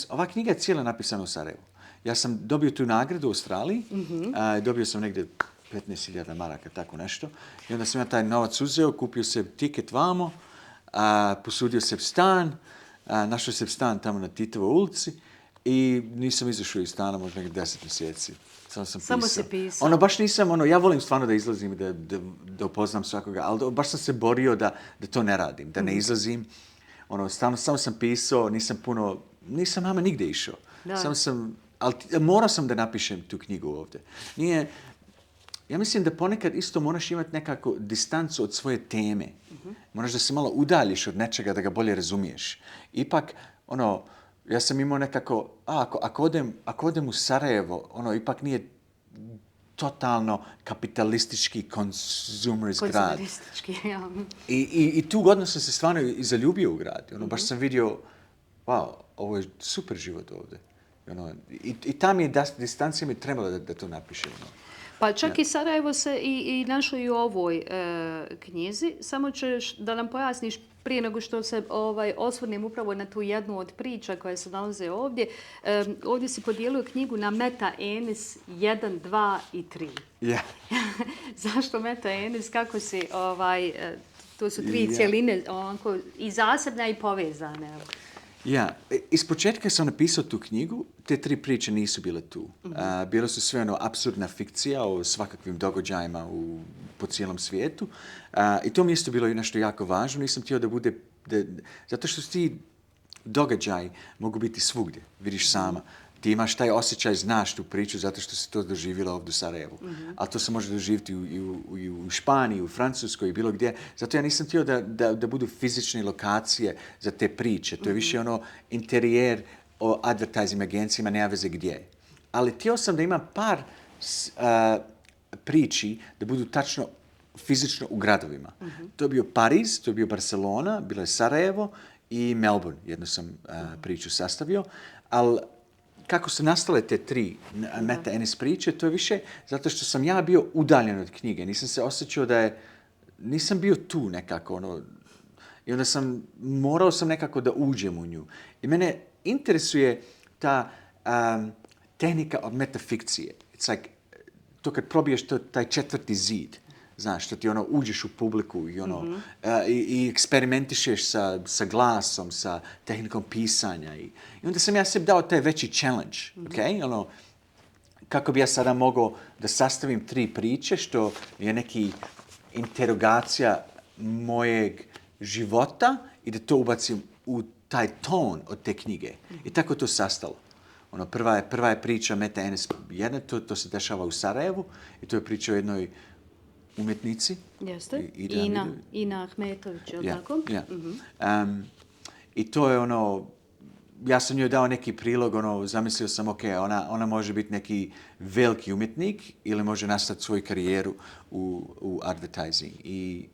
Speaker 1: ova knjiga je cijela napisana u Sarajevu. Ja sam dobio tu nagradu u Australiji, dobio sam negdje 15.000 maraka, tako nešto. I onda sam ja taj novac uzeo, kupio se tiket vamo, posudio se stan, našao se stan tamo na Titovoj ulici i nisam izašao iz stana možda negdje 10 mjeseci. Samo
Speaker 2: se pisao.
Speaker 1: Baš nisam, ja volim stvarno da izlazim i da upoznam svakoga, ali baš sam se borio da to ne radim, da ne izlazim. Samo sam pisao, nisam nama nigdje išao. Ali morao sam da napišem tu knjigu ovdje. Ja mislim da ponekad isto moraš imati nekako distancu od svoje teme. Moraš da se malo udaljiš od nečega da ga bolje razumiješ. Ipak, ja sam imao nekako, ako odem u Sarajevo, ipak nije totalno kapitalistički konzumerist grad.
Speaker 2: Konzumeristički, ja.
Speaker 1: I tu godinu sam se stvarno i zaljubio u grad. Baš sam vidio, wow, ovo je super život ovdje. I ta mi je distancija mi trebala da to napišem.
Speaker 2: Pa čak i Sarajevo se i našlo i u ovoj knjizi. Samo ćeš da nam pojasniš prije nego što se osvrnem upravo na tu jednu od priča koja se nalaze ovdje. Ovdje si podijelio knjigu na meta-enis 1, 2 i 3.
Speaker 1: Yeah.
Speaker 2: Zašto meta-enis? Kako si, to su tri cjeline i zasebne i povezane.
Speaker 1: Ja, iz početka sam napisao tu knjigu, te 3 priče nisu bile tu. Bile su sve apsurdna fikcija o svakakvim događajima po cijelom svijetu. I to mi isto bilo nešto jako važno. Nisam htio da bude... zato što ti događaji mogu biti svugdje, vidiš sama. Ti imaš taj osjećaj, znaš tu priču zato što si to doživjela ovdje u Sarajevu. Ali to se može doživjeti i u Španiji, u Francuskoj i bilo gdje. Zato ja nisam htio da budu fizične lokacije za te priče. To je više interijer o advertising agencijama, nema veze gdje. Ali htio sam da ima par priči da budu tačno fizično u gradovima. To je bio Pariz, to je bio Barcelona, bilo je Sarajevo i Melbourne. Jednu sam priču sastavio. Ali kako su nastale te 3 meta-enis priče, to je više zato što sam ja bio udaljen od knjige. Nisam se osjećao nisam bio tu nekako. I onda morao sam nekako da uđem u nju. I mene interesuje ta tehnika od metafikcije. It's like, to kad probiješ taj 4. zid, znaš, što ti uđeš u publiku i eksperimentišeš sa glasom, sa tehnikom pisanja. I onda sam ja sebi dao taj veći challenge. Okay? Kako bi ja sada mogao da sastavim 3 priče, što je neki interrogacija mojeg života i da to ubacim u taj ton od te knjige. I tako to sastalo. Prva je priča meta-enis 1, to se dešava u Sarajevu i to je priča o jednoj umjetnici.
Speaker 2: Jeste. Ina Ahmetović, je li tako?
Speaker 1: Ja. I to je ja sam joj dao neki prilog, zamislio sam, ona može biti neki veliki umjetnik ili može nastaviti svoju karijeru u advertising. I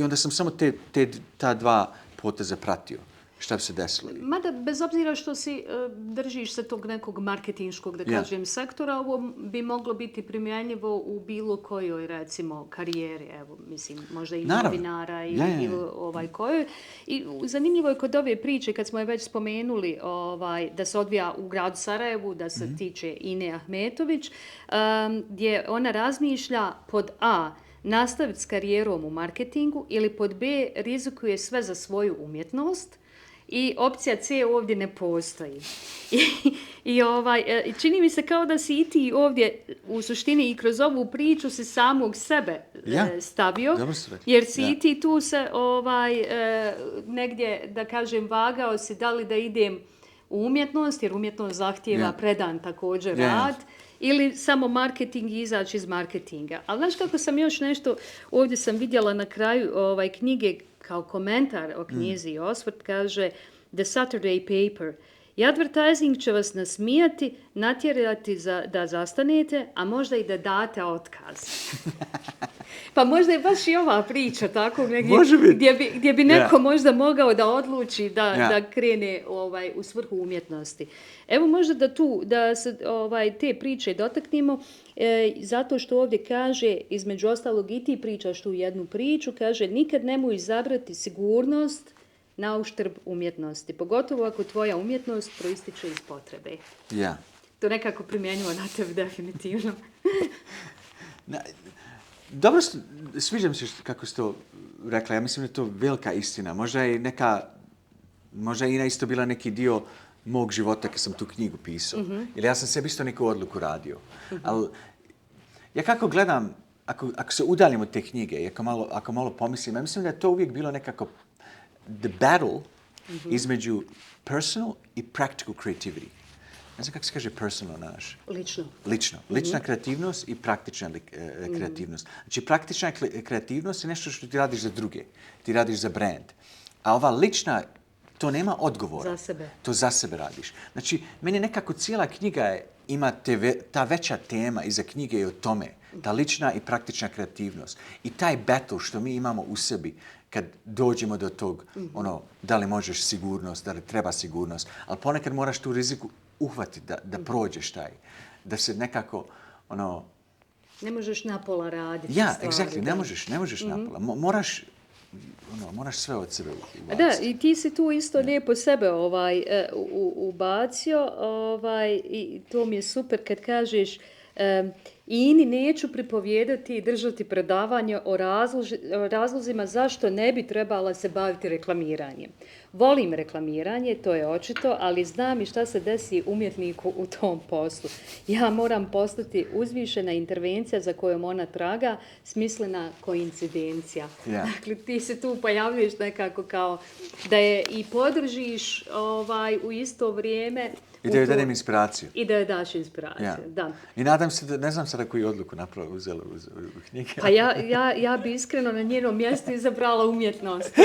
Speaker 1: onda sam samo ta 2 poteza pratio. Šta bi se desilo?
Speaker 2: Mada, bez obzira što si držiš se tog nekog marketinškog, da kažem, sektora, ovo bi moglo biti primjenjivo u bilo kojoj, recimo, karijeri, evo, mislim, možda i novinara ili kojoj. I zanimljivo je kod ove priče, kad smo je već spomenuli, da se odvija u gradu Sarajevu, da se tiče Ine Ahmetović, gdje ona razmišlja pod A, nastaviti s karijerom u marketingu ili pod B, rizikuje sve za svoju umjetnost. I opcija C ovdje ne postoji. I čini mi se kao da si i ti ovdje u suštini i kroz ovu priču si samog sebe stavio. Jer si i ti tu se negdje, da kažem, vagao si da li da idem u umjetnost, jer umjetnost zahtijeva predan također
Speaker 1: Je.
Speaker 2: rad, ili samo marketing i izaći iz marketinga. Ali znaš kako sam još nešto, ovdje sam vidjela na kraju knjige kao komentar o knjizi i osvrt, kaže The Saturday Paper. I advertising će vas nasmijati, natjerati da zastanete, a možda i da date otkaz. Pa možda je baš i ova priča tako negdje gdje bi neko možda mogao da odluči da krene u svrhu umjetnosti. Evo možda da se te priče dotaknemo, zato što ovdje kaže, između ostalog i ti pričaš tu jednu priču, kaže nikad nemoj izabrati sigurnost na uštrb umjetnosti, pogotovo ako tvoja umjetnost proističe iz potrebe.
Speaker 1: Ja.
Speaker 2: To nekako primjenjivo na tebe definitivno.
Speaker 1: Dobro, sviđa mi se kako ste to rekla. Ja mislim da je to velika istina. Možda je isto bila neki dio mog života kad sam tu knjigu pisao. Ili ja sam sebi isto neku odluku radio. Ali ja kako gledam, ako se udaljim od te knjige i ako malo pomislim, ja mislim da je to uvijek bilo nekako the battle između personal i practical creativity. Ne znam kako se kaže personal naš. Lično. Lična kreativnost i praktična kreativnost. Znači, praktična kreativnost je nešto što ti radiš za druge. Ti radiš za brand. A ova lična, to nema odgovora.
Speaker 2: Za sebe.
Speaker 1: To za sebe radiš. Znači, meni nekako cijela knjiga ima ta veća tema iza knjige je o tome. Ta lična i praktična kreativnost. I taj battle što mi imamo u sebi kad dođemo do tog, da li možeš sigurnost, da li treba sigurnost. Ali ponekad moraš tu riziku uhvatiti da prođeš taj. Da se nekako,
Speaker 2: ne možeš napola raditi.
Speaker 1: Ja, exactly, ne možeš napola. Moraš sve od sebe ubaciti.
Speaker 2: Da, i ti si tu isto lijepo sebe ubacio i to mi je super kad kažeš Ini neću pripovijedati i držati predavanje o razlozima zašto ne bi trebala se baviti reklamiranjem. Volim reklamiranje, to je očito, ali znam i šta se desi umjetniku u tom poslu. Ja moram postati uzvišena intervencija za kojom ona traga, smislena koincidencija.
Speaker 1: Yeah.
Speaker 2: Dakle, ti se tu pojavljuješ nekako kao da je i podržiš u isto vrijeme.
Speaker 1: I da joj dajem inspiraciju.
Speaker 2: I da joj daš inspiraciju, da.
Speaker 1: I nadam se da, ne znam sada koju odluku uzela u knjige.
Speaker 2: Pa ja bi iskreno na njenom mjestu izabrala umjetnost.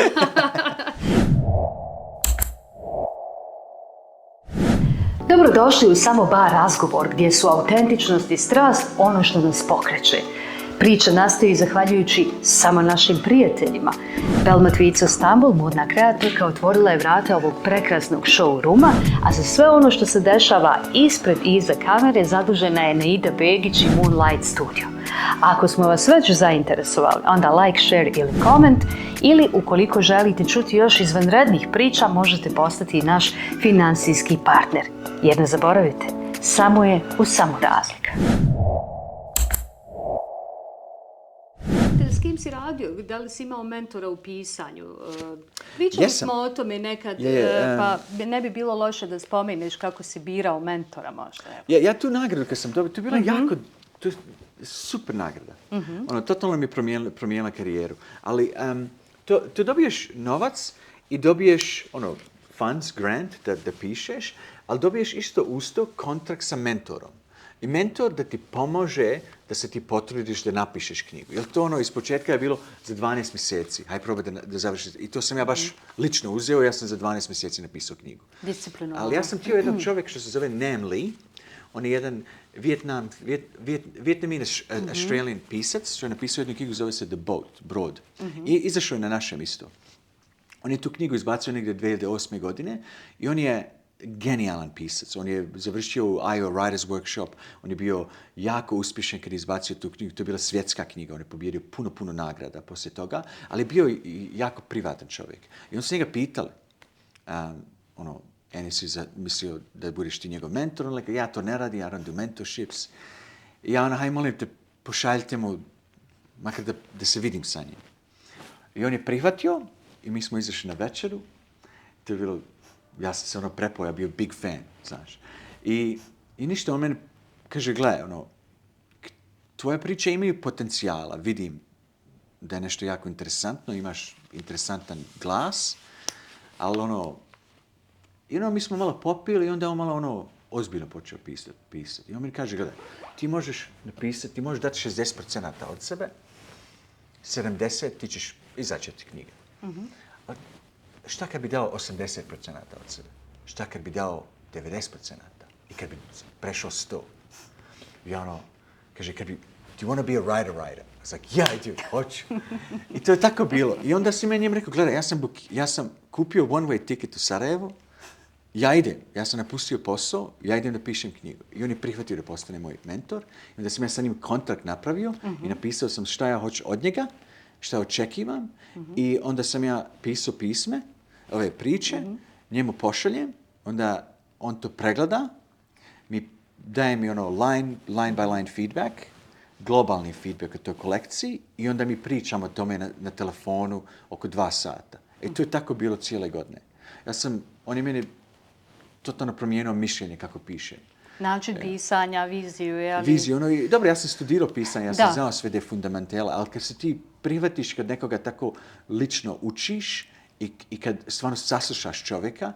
Speaker 2: Dobrodošli u Samo bar razgovor, gdje su autentičnost i strast ono što nas pokreće. Priča nastoji zahvaljujući samo našim prijateljima. Belmat Vico Stambul, modna kreatorka, otvorila je vrata ovog prekrasnog showrooma, a za sve ono što se dešava ispred i iza kamere zadužena je Naida Begić i Moonlight Studio. Ako smo vas već zainteresovali, onda like, share ili comment, ili ukoliko želite čuti još izvanrednih priča, možete postati naš finansijski partner. Jer ne zaboravite, samo je u samo razlika. S kim si radio? Da li si imao mentora u pisanju? Pričali smo o tome nekad, pa ne bi bilo loše da spomeneš kako si birao mentora možda.
Speaker 1: Ja tu nagradu kad sam dobio, to je bila jako, to je super nagrada. Totalno mi je promijenila karijeru. Ali to dobiješ novac i dobiješ funds, grant da pišeš, ali dobiješ isto usto kontrakt sa mentorom. I mentor da ti pomože da se ti potrudiš da napišeš knjigu. Jer to iz početka je bilo za 12 mjeseci. Hajde probaj da završiš. I to sam ja baš lično uzeo. Ja sam za 12 mjeseci napisao knjigu.
Speaker 2: Disciplinovano.
Speaker 1: Ali ja sam htio jednog čovjeka što se zove Nam Lee. On je jedan Vietnamese Australian pisac što je napisao jednu knjigu, zove se The Boat, Brod. I izašao je na našem isto. On je tu knjigu izbacio negdje 2008. godine i on je genijalan pisac. On je završio u IO Writers Workshop. On je bio jako uspješan kad je izbacio tu knjigu. To je bila svjetska knjiga. On je pobjedio puno nagrada poslije toga, ali je bio i jako privatan čovjek. I on se njega pitali, si mislio da budeš ti njegov mentor? On ja to ne radim, I don't do mentorships. I ja haj molim te, pošaljite mu, makar da se vidim sa njim. I on je prihvatio i mi smo izašli na večeru. To je bilo, ja sam se prepao, ja bio big fan, znaš. I ništa, on mene kaže, gle, tvoje priče imaju potencijala, vidim da je nešto jako interesantno, imaš interesantan glas, ali I mi smo malo popili i onda on malo ozbiljno počeo pisati. I on mi kaže, gledaj, ti možeš napisati, ti možeš dati 60% od sebe, 70% ti ćeš izaći od knjige. A šta kad bi dao 80% od sebe? Šta kad bi dao 90%? I kad bi prešao 100? I kaže, do you want to be a writer? I was like, yeah, I do, hoću. I to je tako bilo. I onda si meni njim rekao, gledaj, ja sam kupio one-way ticket u Sarajevo, ja sam napustio posao, ja idem da pišem knjigu. I on je prihvatio da postane moj mentor. I onda sam ja sa njim kontrakt napravio i napisao sam šta ja hoću od njega, šta očekivam. I onda sam ja pisao pisme, ove priče, njemu pošaljem, onda on to pregleda, daje mi line by line feedback, globalni feedback o toj kolekciji i onda mi pričamo o tome na telefonu oko 2 sata. I to je tako bilo cijele godine. On je meni totalno promijenio mišljenje kako piše.
Speaker 2: Način pisanja, viziju, jel?
Speaker 1: Viziju, dobro, ja sam studirao pisanje, ja sam znao sve te fundamentale, ali kad se ti prihvatiš, kad nekoga tako lično učiš i kad stvarno saslušaš čovjeka,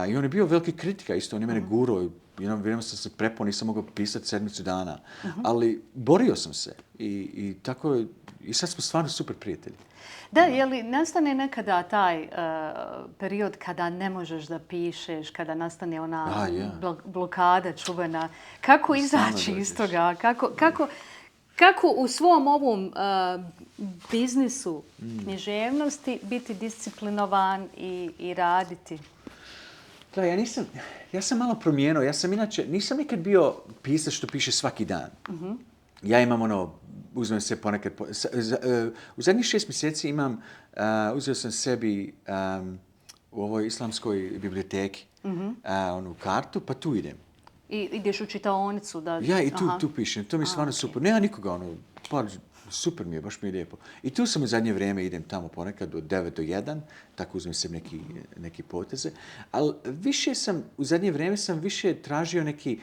Speaker 1: i on je bio veliki kritika isto, on je mene gurao, vrijeme sam se prepao, nisam mogao pisati 7 dana, ali borio sam se i tako je, i sad smo stvarno super prijatelji.
Speaker 2: Da, je li nastane nekada taj period kada ne možeš da pišeš, kada nastane ona blokada čuvena? Kako izaći iz toga? Kako u svom ovom biznisu književnosti biti disciplinovan i raditi?
Speaker 1: Da, ja sam malo promijenio. Nisam nikad bio pisac što piše svaki dan. Ja imam uzmem se ponekad, u zadnjih 6 mjeseci uzeo sam sebi u ovoj islamskoj biblioteki onu kartu, pa tu idem.
Speaker 2: I ideš u čitaonicu?
Speaker 1: Ja i tu pišem, to mi je stvarno super. Nema nikoga, super mi je, baš mi je lijepo. I tu sam u zadnje vrijeme, idem tamo ponekad od 9 do 1, tako uzmem se neki poteze. Ali u zadnje vrijeme sam više tražio neki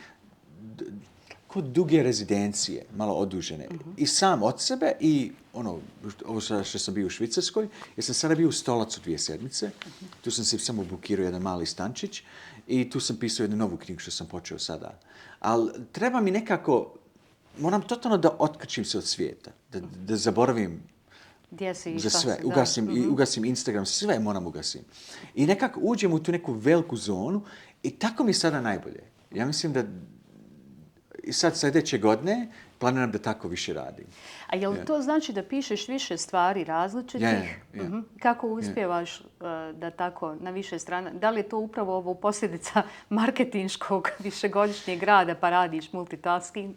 Speaker 1: duge rezidencije, malo odužene. I sam od sebe i ovo što sam bio u Švicarskoj, jer sam sada bio u Stolacu 2 sedmice. Tu sam se samo bukirao jedan mali stančić i tu sam pisao jednu novu knjigu što sam počeo sada. Ali treba mi nekako, moram totalno da otkačim se od svijeta, da zaboravim za sve. Ugasim Instagram, sve moram ugasim. I nekako uđem u tu neku veliku zonu i tako mi je sada najbolje. Ja mislim da i sad sljedeće godine planiram da tako više radim.
Speaker 2: A je li to znači da pišeš više stvari različitih? Kako uspijevaš da tako na više strana? Da li je to upravo ovo posljedica marketinškog višegodišnjeg rada pa radiš multitasking?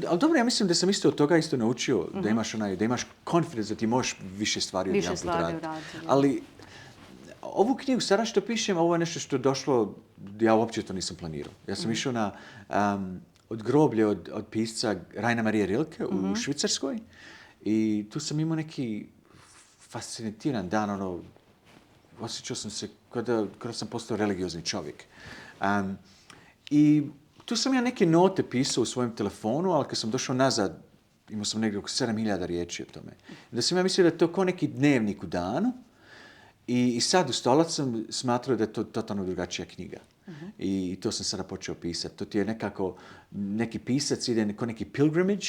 Speaker 1: Ali dobro, ja mislim da sam isto od toga naučio da imaš confidence da ti možeš više stvari odjedanput raditi. Ali ovu knjigu sada što pišem, ovo je nešto što je došlo, ja uopće to nisam planirao. Ja sam išao na od groblje od pisca Raina Maria Rilke u Švicarskoj i tu sam imao neki fascinantan dan, osjećao sam se kada sam postao religiozni čovjek. I tu sam ja neke note pisao u svojem telefonu, ali kad sam došao nazad, imao sam negdje oko 7.000 riječi o tome. Da sam ja mislio da je to kao neki dnevnik u danu i sad u Stolac sam smatrao da je to totalno drugačija knjiga. I to sam sada počeo pisati. To ti je nekako, neki pisac ide kao neki pilgrimage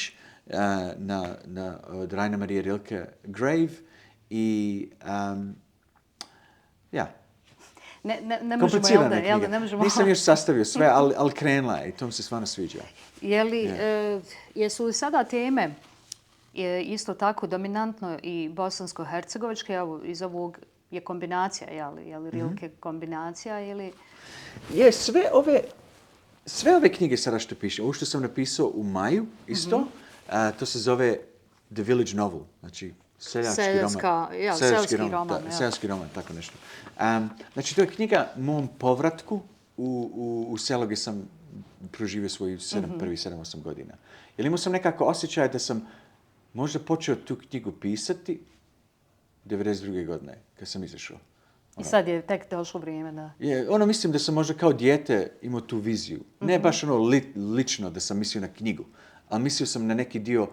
Speaker 1: od Raina Maria Rilke grave i
Speaker 2: Ne možemo, jel da, ne možemo.
Speaker 1: Nisam još sastavio sve, ali krenula je i to mi se stvarno sviđa.
Speaker 2: Jesu li sada teme isto tako dominantno i bosansko-hercegovačke, evo iz ovog je kombinacija, je li Rilke kombinacija ili...
Speaker 1: Sve ove knjige sada što pišem, ovo što sam napisao u maju isto, to se zove The Village Novel, znači seljački roman, tako nešto. Znači, to je knjiga mom povratku u selo gdje sam proživio svojih prvih 7-8 godina. Jer imao sam nekako osjećaj da sam možda počeo tu knjigu pisati 1992. godine, kad sam izašao.
Speaker 2: I sad je tek došlo vrijeme, da.
Speaker 1: Mislim da sam možda kao dijete imao tu viziju. Ne baš lično da sam mislio na knjigu, ali mislio sam na neki dio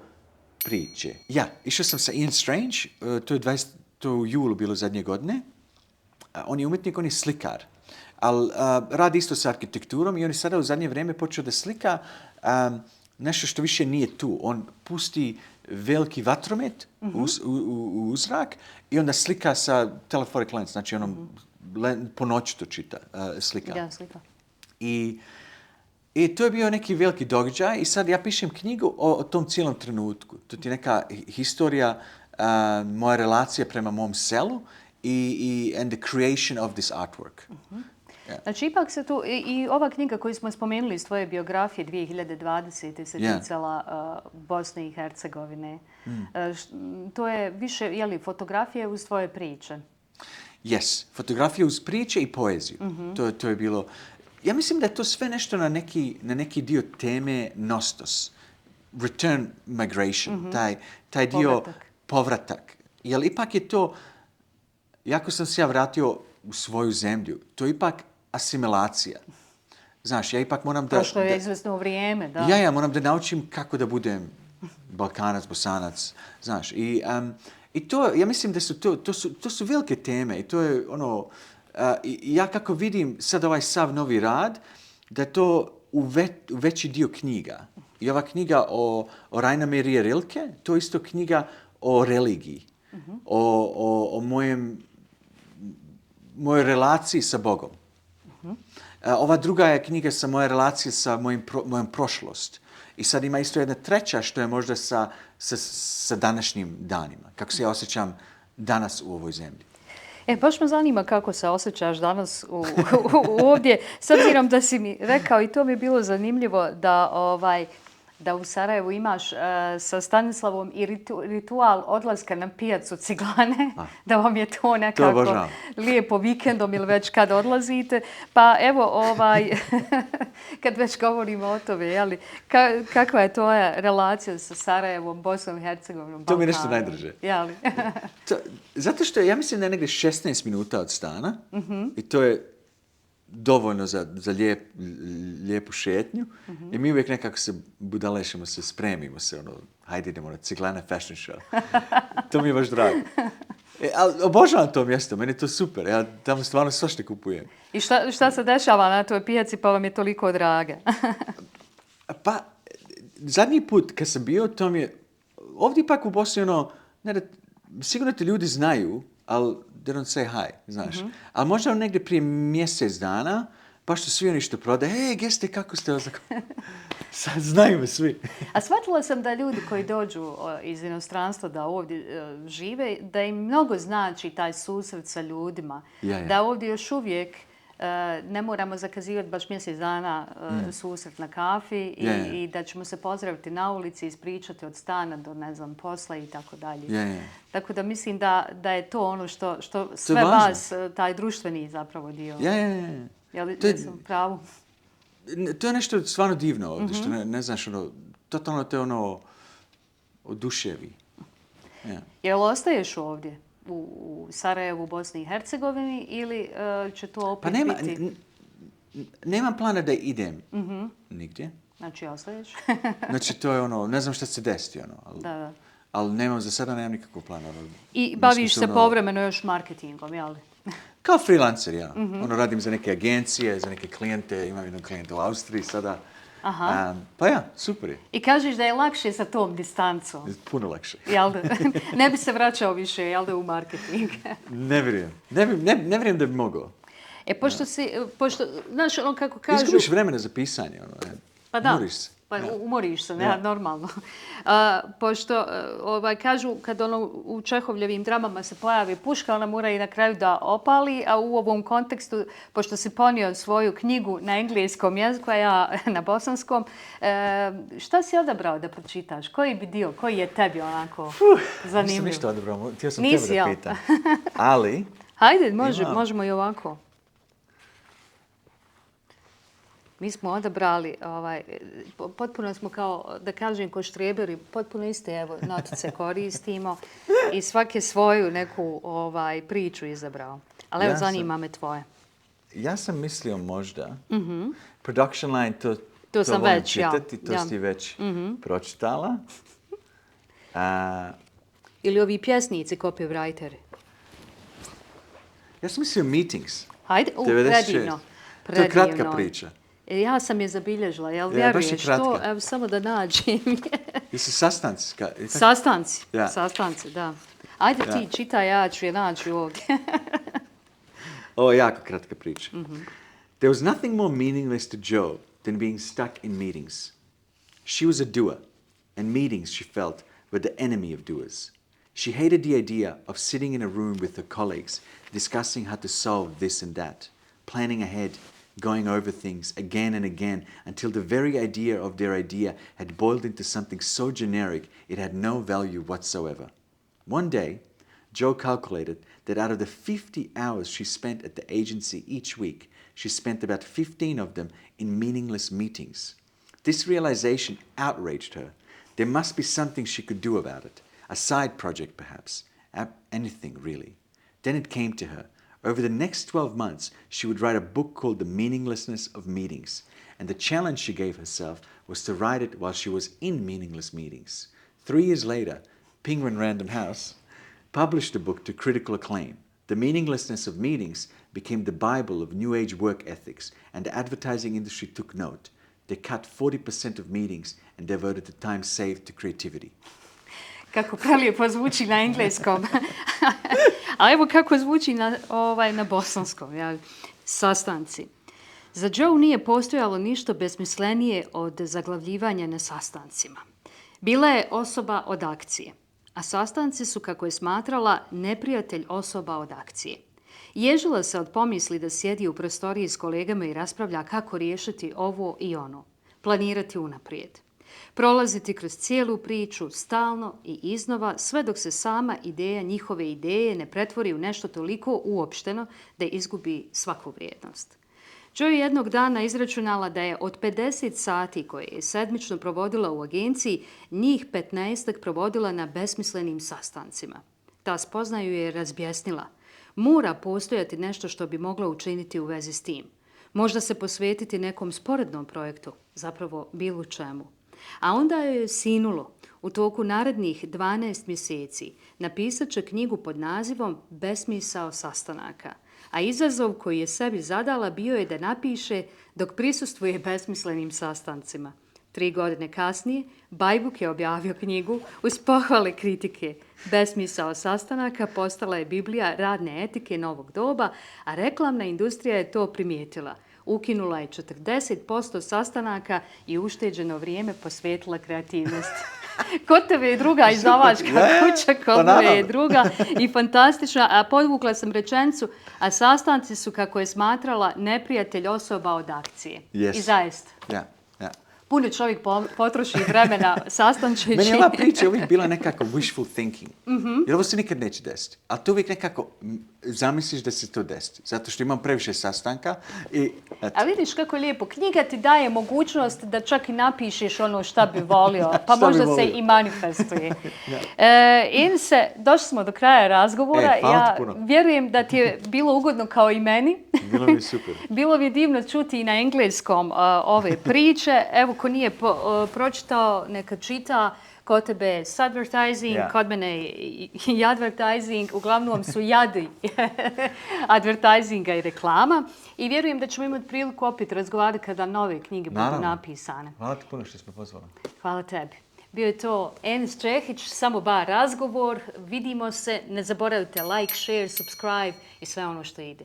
Speaker 1: priče. Išao sam sa Ian Strange, to je u julu bilo zadnje godine. On je umjetnik, on je slikar. ali radi isto sa arhitekturom i on je sada u zadnje vrijeme počeo da slika nešto što više nije tu. On pusti veliki vatromet u zrak i onda slika sa telephoric lens, znači po noći to čita, slika.
Speaker 2: Da, slika.
Speaker 1: I to je bio neki veliki događaj i sad ja pišem knjigu o tom cijelom trenutku. To ti je neka historija moja relacija prema mom selu and the creation of this artwork.
Speaker 2: Yeah. Znači, ipak se tu, i ova knjiga koju smo spomenuli iz tvoje biografije 2020. se ticala Bosne i Hercegovine. To je više, fotografije uz tvoje priče?
Speaker 1: Yes, fotografije uz priče i poeziju. To je bilo... Ja mislim da je to sve nešto na neki dio teme Nostos. Return migration, taj dio povratak. Jer ipak je to, jako sam se ja vratio u svoju zemlju, to je ipak asimilacija. Znaš, ja ipak moram da...
Speaker 2: Prošlo je izvesno vrijeme, da.
Speaker 1: Ja moram da naučim kako da budem Balkanac, Bosanac, znaš. I to, ja mislim da to su velike teme i to je ono... ja kako vidim sad ovaj sav novi rad, da je to u veći dio knjiga. I ova knjiga o Rainer Maria Rilke, to je isto knjiga o religiji, o mojoj relaciji sa Bogom. Ova druga je knjiga sa moje relacije sa mojom prošlost. I sad ima isto jedna treća što je možda sa današnjim danima. Kako se ja osjećam danas u ovoj zemlji.
Speaker 2: Baš me zanima kako se osjećaš danas ovdje, s obzirom da si mi rekao i to mi je bilo zanimljivo da u Sarajevu imaš sa Stanislavom i ritual odlaska na pijacu Ciglane, da vam je to nekako lijepo vikendom ili već kad odlazite. Pa evo, kad već govorimo o tome, kakva je tvoja relacija sa Sarajevom, Bosnom i Hercegovinom, Balkanom?
Speaker 1: To mi je nešto najdraže. Zato što ja mislim da je negdje 16 minuta od stana i to je dovoljno za lijepu šetnju. I mi uvijek nekako se budalešimo, se spremimo se, hajde idemo na Ciglane fashion show. To mi je baš drago. Ali obožavam to mjesto, meni je to super. Ja tamo stvarno svašta kupujem.
Speaker 2: I šta se dešava na toj pijaci pa vam je toliko draga?
Speaker 1: Pa, zadnji put kad sam bio, to mi je... Ovdje ipak u Bosni sigurno te ljudi znaju, ali they don't say hi, znaš. Ali možda negdje prije mjesec dana, pa što svi oni što prodaje, hej, gdje ste, kako ste? Sad znaju me svi.
Speaker 2: A shvatila sam da ljudi koji dođu iz inostranstva da ovdje žive, da im mnogo znači taj susret sa ljudima. Da ovdje još uvijek ne moramo zakazivati baš mjesec dana susret na kafi i da ćemo se pozdraviti na ulici, ispričati od stana do, posla i tako dalje. Tako da mislim da je to ono što sve vas, taj društveni zapravo dio. Jel sam pravu?
Speaker 1: To je nešto stvarno divno ovdje, što ne znaš, totalno te oduševi.
Speaker 2: Jel ostaješ ovdje? U Sarajevu, u Bosni i Hercegovini ili će to opet biti?
Speaker 1: Nemam plana da idem nigdje.
Speaker 2: Znači, ostaješ?
Speaker 1: Znači, to je ne znam šta se desi, ali nemam za sada, nemam nikakvog plana.
Speaker 2: I baviš se povremeno još marketingom, jel?
Speaker 1: Kao freelancer, ja. Radim za neke agencije, za neke klijente, imam jednog klijenta u Austriji sada. Pa ja, super je.
Speaker 2: I kažeš da je lakše sa tom distancom.
Speaker 1: Puno lakše.
Speaker 2: Jel da? Ne bi se vraćao više, jel da, u marketing?
Speaker 1: Ne vjerujem. Ne vjerujem da bi mogao.
Speaker 2: Pošto, znaš, kako kažu...
Speaker 1: Izgubiš vremena za pisanje,
Speaker 2: Pa da.
Speaker 1: Umoriš se.
Speaker 2: Pa umoriš se, normalno. Pošto kažu kad u Čehovljevim dramama se pojavi puška, ona mora i na kraju da opali, a u ovom kontekstu, pošto si ponio svoju knjigu na engleskom jeziku, a ja na bosanskom, šta si odabrao da pročitaš? Koji bi dio, koji je tebi onako zanimljiv?
Speaker 1: Nisam ništa odabrao, htio sam tebe da pitam. Ali...
Speaker 2: Hajde, možemo i ovako. Mi smo odabrali, potpuno smo kao, da kažem, ko štreberi, potpuno iste notice koristimo i svake svoju neku priču izabrao. Ali evo, zanima me tvoje.
Speaker 1: Ja sam mislio možda, production line,
Speaker 2: to sam
Speaker 1: volim
Speaker 2: već,
Speaker 1: čitati, to si već pročitala.
Speaker 2: Ili ovi pjesnici, copywriteri.
Speaker 1: Ja sam mislio meetings.
Speaker 2: Hajde,
Speaker 1: 96.
Speaker 2: predivno.
Speaker 1: To je kratka priča.
Speaker 2: Ja sam je zabilježila, jel
Speaker 1: Ja, baš je
Speaker 2: vjeruješ to?
Speaker 1: kratka.
Speaker 2: Evo, samo da nađem.
Speaker 1: Jesu sastanci?
Speaker 2: Sastanci,
Speaker 1: Ja.
Speaker 2: sastanci, da. Ajde ti, čitaj, ja ću je naći ovdje.
Speaker 1: Ovo je jako kratka priča. There was nothing more meaningless to Joe than being stuck in meetings. She was a doer, and meetings, she felt, were the enemy of doers. She hated the idea of sitting in a room with her colleagues, discussing how to solve this and that, planning ahead, going over things again and again until the very idea of their idea had boiled into something so generic it had no value whatsoever. One day, Joe calculated that out of the 50 hours she spent at the agency each week, she spent about 15 of them in meaningless meetings. This realization outraged her. There must be something she could do about it. A side project, perhaps. Anything, really. Then it came to her. Over the next 12 months, she would write a book called The Meaninglessness of Meetings. And the challenge she gave herself was to write it while she was in meaningless meetings. 3 years later, Penguin Random House published the book to critical acclaim. The Meaninglessness of Meetings became the Bible of New Age work ethics, and the advertising industry took note. They cut 40% of meetings and diverted the time saved to creativity.
Speaker 2: Kako prelijepo zvuči na engleskom. A evo kako zvuči na bosanskom. Ja. Sastanci. Za Joe nije postojalo ništa besmislenije od zaglavljivanja na sastancima. Bila je osoba od akcije, a sastanci su, kako je smatrala, neprijatelj osoba od akcije. Ježila se od pomisli da sjedi u prostoriji s kolegama i raspravlja kako riješiti ovo i ono. Planirati unaprijed. Prolaziti kroz cijelu priču, stalno i iznova, sve dok se sama ideja njihove ideje ne pretvori u nešto toliko uopšteno da izgubi svaku vrijednost. Joe je jednog dana izračunala da je od 50 sati koje je sedmično provodila u agenciji, njih 15 provodila na besmislenim sastancima. Ta spoznaju je razbjesnila. Mora postojati nešto što bi mogla učiniti u vezi s tim. Možda se posvetiti nekom sporednom projektu, zapravo bilo čemu. A onda joj je sinulo. U toku narednih 12 mjeseci napisat će knjigu pod nazivom Besmisao sastanaka. A izazov koji je sebi zadala bio je da napiše dok prisustvuje besmislenim sastancima. 3 godine kasnije, Bajbuk je objavio knjigu uz pohvale kritike. Besmisao sastanaka postala je Biblija radne etike novog doba, a reklamna industrija je to primijetila. Ukinula je 40% sastanaka i ušteđeno vrijeme posvetila kreativnosti. Kod tebe je druga izdavačka kuća, kod mene je druga i fantastična. A podvukla sam rečenicu, a sastanci su, kako je smatrala, neprijatelj osoba od akcije.
Speaker 1: Yes.
Speaker 2: I zaista.
Speaker 1: Ja.
Speaker 2: Puno čovjek potroši vremena sastančeći.
Speaker 1: Meni je ova priča uvijek bila nekako wishful thinking. Jer ovo se nikad neće desiti. Ali to uvijek nekako zamisliš da se to desi. Zato što imam previše sastanka.
Speaker 2: A vidiš kako je lijepo. Knjiga ti daje mogućnost da čak i napišeš ono šta bi volio. Pa možda se i manifestuje. Inse, došli smo do kraja razgovora. Ja vjerujem da ti je bilo ugodno kao i meni.
Speaker 1: Bilo mi je super.
Speaker 2: Bilo mi je divno čuti i na engleskom ove priče. Evo, ko nije pročitao, neka čita. Kod tebe je advertising, kod mene i advertising. Uglavnom su jadi advertisinga i reklama. I vjerujem da ćemo imati priliku opet razgovarati kada nove knjige budu napisane.
Speaker 1: Hvala ti puno što smo pozvali.
Speaker 2: Hvala tebi. Bio je to Enis Čehić, samo bar razgovor. Vidimo se, ne zaboravite like, share, subscribe i sve ono što ide.